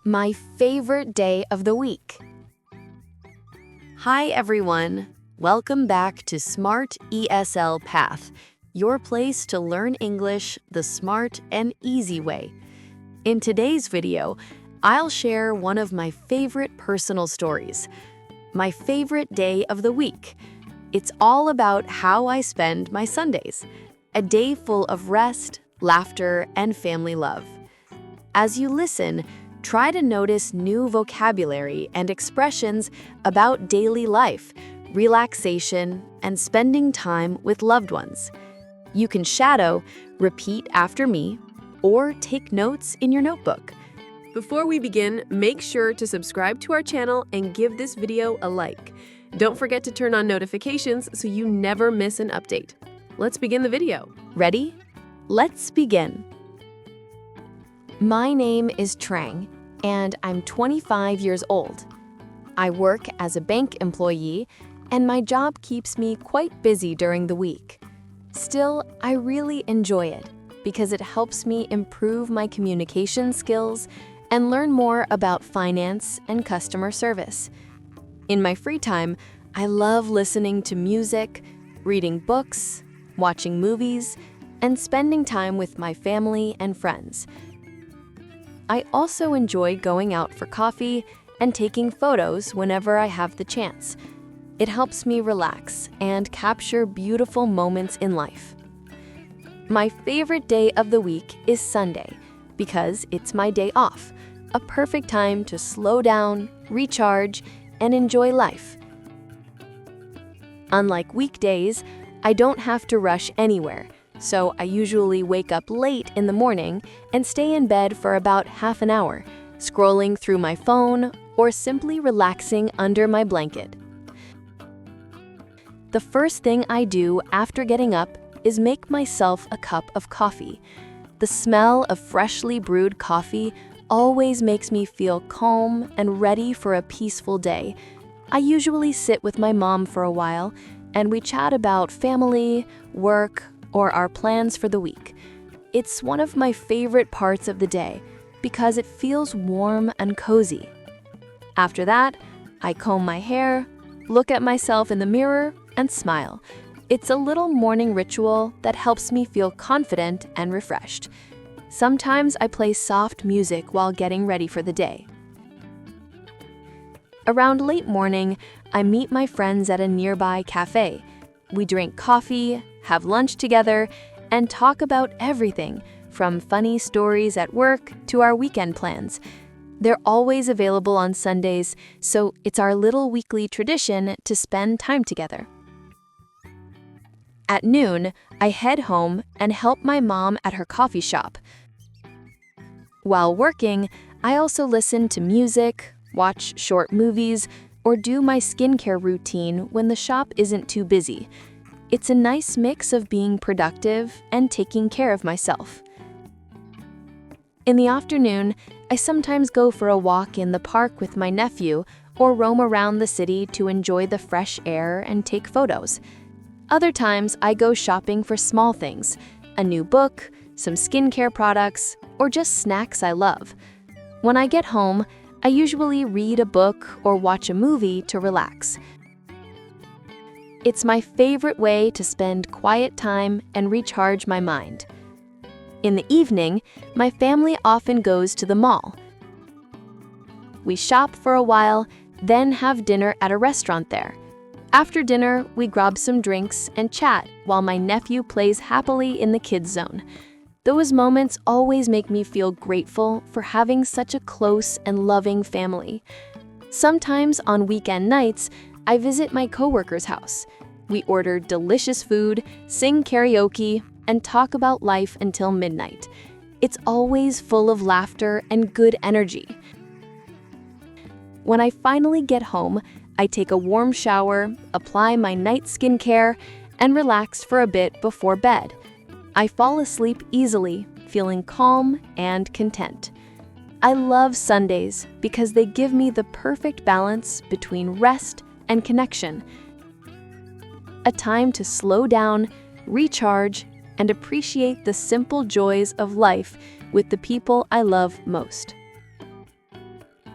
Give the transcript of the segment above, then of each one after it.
My favorite day of the week. Hi everyone. Welcome back to Smart ESL Path, your place to learn English the smart and easy way. In today's video, I'll share one of my favorite personal stories. My favorite day of the week. It's all about how I spend my Sundays. A day full of rest, laughter, and family love. As you listen, try to notice new vocabulary and expressions about daily life, relaxation, and spending time with loved ones. You can shadow, repeat after me, or take notes in your notebook. Before we begin, make sure to subscribe to our channel and give this video a like. Don't forget to turn on notifications so you never miss an update. Let's begin the video. Ready? Let's begin. My name is Trang, and I'm 25 years old. I work as a bank employee, and my job keeps me quite busy during the week. Still, I really enjoy it because it helps me improve my communication skills and learn more about finance and customer service. In my free time, I love listening to music, reading books, watching movies, and spending time with my family and friends. I also enjoy going out for coffee and taking photos whenever I have the chance. It helps me relax and capture beautiful moments in life. My favorite day of the week is Sunday because it's my day off, a perfect time to slow down, recharge, and enjoy life. Unlike weekdays, I don't have to rush anywhere. So I usually wake up late in the morning and stay in bed for about half an hour, scrolling through my phone or simply relaxing under my blanket. The first thing I do after getting up is make myself a cup of coffee. The smell of freshly brewed coffee always makes me feel calm and ready for a peaceful day. I usually sit with my mom for a while, and we chat about family, work, or our plans for the week. It's one of my favorite parts of the day because it feels warm and cozy. After that, I comb my hair, look at myself in the mirror, and smile. It's a little morning ritual that helps me feel confident and refreshed. Sometimes I play soft music while getting ready for the day. Around late morning, I meet my friends at a nearby cafe. We drink coffee, have lunch together, and talk about everything from funny stories at work to our weekend plans. They're always available on Sundays, so it's our little weekly tradition to spend time together. At noon, I head home and help my mom at her coffee shop. While working, I also listen to music, watch short movies, or do my skincare routine when the shop isn't too busy. It's a nice mix of being productive and taking care of myself. In the afternoon, I sometimes go for a walk in the park with my nephew or roam around the city to enjoy the fresh air and take photos. Other times, I go shopping for small things, a new book, some skincare products, or just snacks I love. When I get home, I usually read a book or watch a movie to relax. It's my favorite way to spend quiet time and recharge my mind. In the evening, my family often goes to the mall. We shop for a while, then have dinner at a restaurant there. After dinner, we grab some drinks and chat while my nephew plays happily in the kids' zone. Those moments always make me feel grateful for having such a close and loving family. Sometimes on weekend nights, I visit my coworker's house. We order delicious food, sing karaoke, and talk about life until midnight. It's always full of laughter and good energy. When I finally get home, I take a warm shower, apply my night skincare, and relax for a bit before bed. I fall asleep easily, feeling calm and content. I love Sundays because they give me the perfect balance between rest and connection. A time to slow down, recharge, and appreciate the simple joys of life with the people I love most.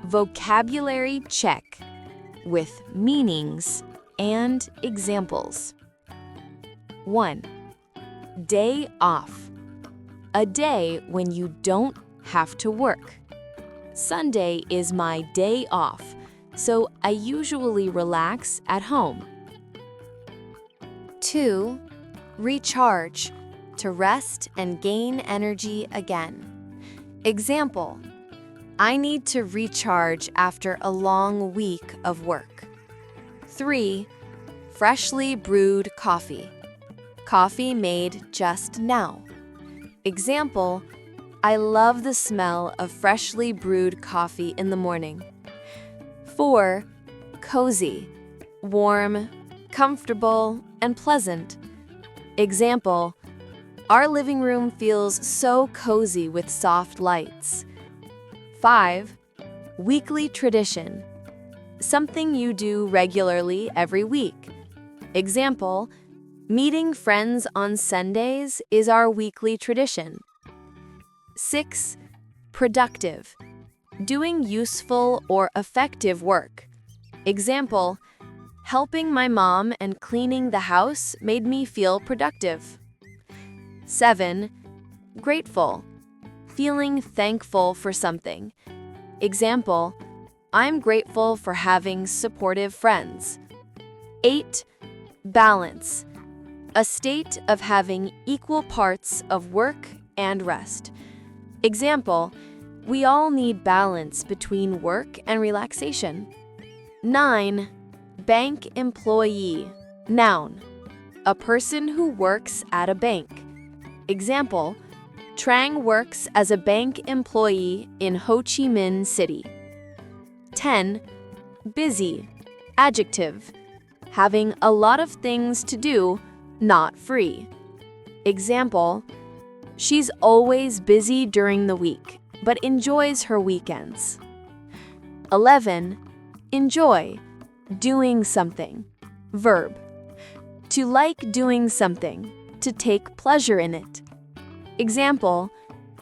vocabulary check with meanings and examples. 1. Day off. A day when you don't have to work. Sunday is my day off, so I usually relax at home. 2. Recharge. To rest and gain energy again. Example: I need to recharge after a long week of work. 3. Freshly brewed coffee. Coffee made just now. Example: I love the smell of freshly brewed coffee in the morning. 4. Cozy. Warm, comfortable, and pleasant. Example: our living room feels so cozy with soft lights. 5. Weekly tradition. Something you do regularly every week. Example: meeting friends on Sundays is our weekly tradition. 6. Productive. Doing useful or effective work. Example: helping my mom and cleaning the house made me feel productive. 7. Grateful. Feeling thankful for something. Example: I'm grateful for having supportive friends. 8. Balance. A state of having equal parts of work and rest. Example: we all need balance between work and relaxation. 9. Bank employee. Noun. A person who works at a bank. Example: Trang works as a bank employee in Ho Chi Minh City. 10. Busy. Adjective. Having a lot of things to do, not free. Example: she's always busy during the week, but enjoys her weekends. 11. Enjoy. Doing something. Verb. To like doing something. To take pleasure in it. Example: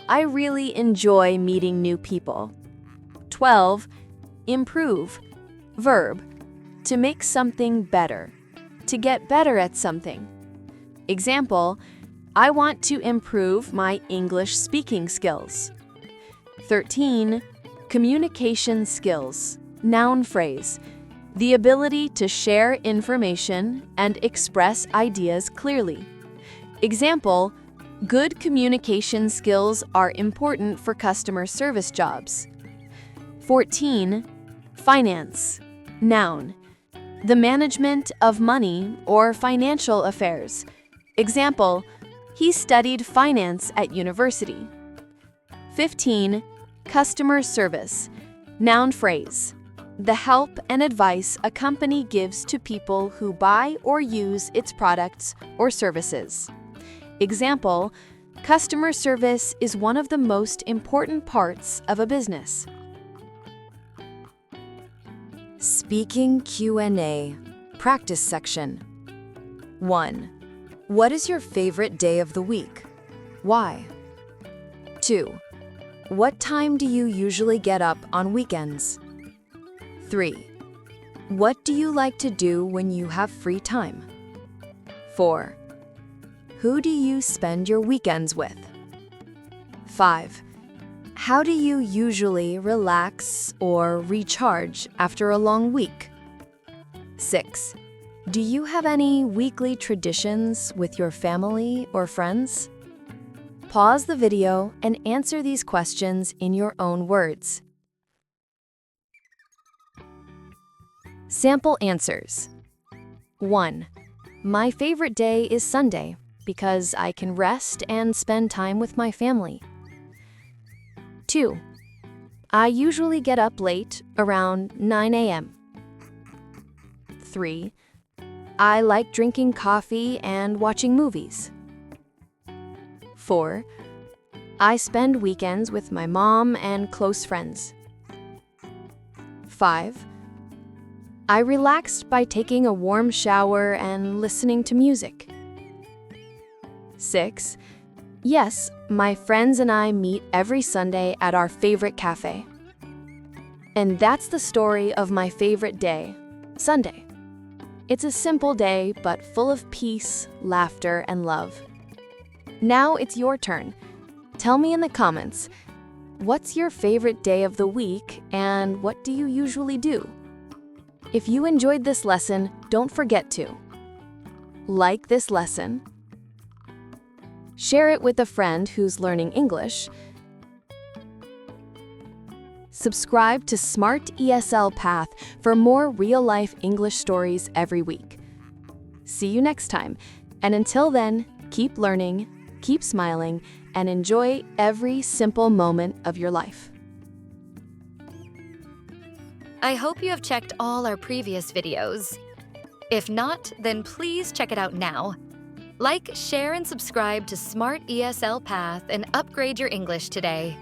I really enjoy meeting new people. 12. Improve. Verb. To make something better. To get better at something. Example: I want to improve my English speaking skills. 13. Communication skills. Noun phrase. The ability to share information and express ideas clearly. Example: good communication skills are important for customer service jobs. 14. Finance. Noun. The management of money or financial affairs. Example: he studied finance at university. 15. Customer service. Noun phrase. The help and advice a company gives to people who buy or use its products or services. Example: customer service is one of the most important parts of a business. Speaking Q&A. Practice section. 1. What is your favorite day of the week? Why? 2. What time do you usually get up on weekends? 3. What do you like to do when you have free time? 4. Who do you spend your weekends with? 5. How do you usually relax or recharge after a long week? 6. Do you have any weekly traditions with your family or friends? Pause the video and answer these questions in your own words. Sample answers. 1. My favorite day is Sunday because I can rest and spend time with my family. 2. I usually get up late, around 9 a.m. 3. I like drinking coffee and watching movies. 4. I spend weekends with my mom and close friends. 5. I relaxed by taking a warm shower and listening to music. 6. Yes, my friends and I meet every Sunday at our favorite cafe. And that's the story of my favorite day, Sunday. It's a simple day, but full of peace, laughter, and love. Now it's your turn. Tell me in the comments, what's your favorite day of the week and what do you usually do? If you enjoyed this lesson, don't forget to like this lesson, share it with a friend who's learning English, subscribe to Smart ESL Path for more real-life English stories every week. See you next time, and until then, keep learning, keep smiling, and enjoy every simple moment of your life. I hope you have checked all our previous videos. If not, then please check it out now. Like, share, and subscribe to Smart ESL Path and upgrade your English today.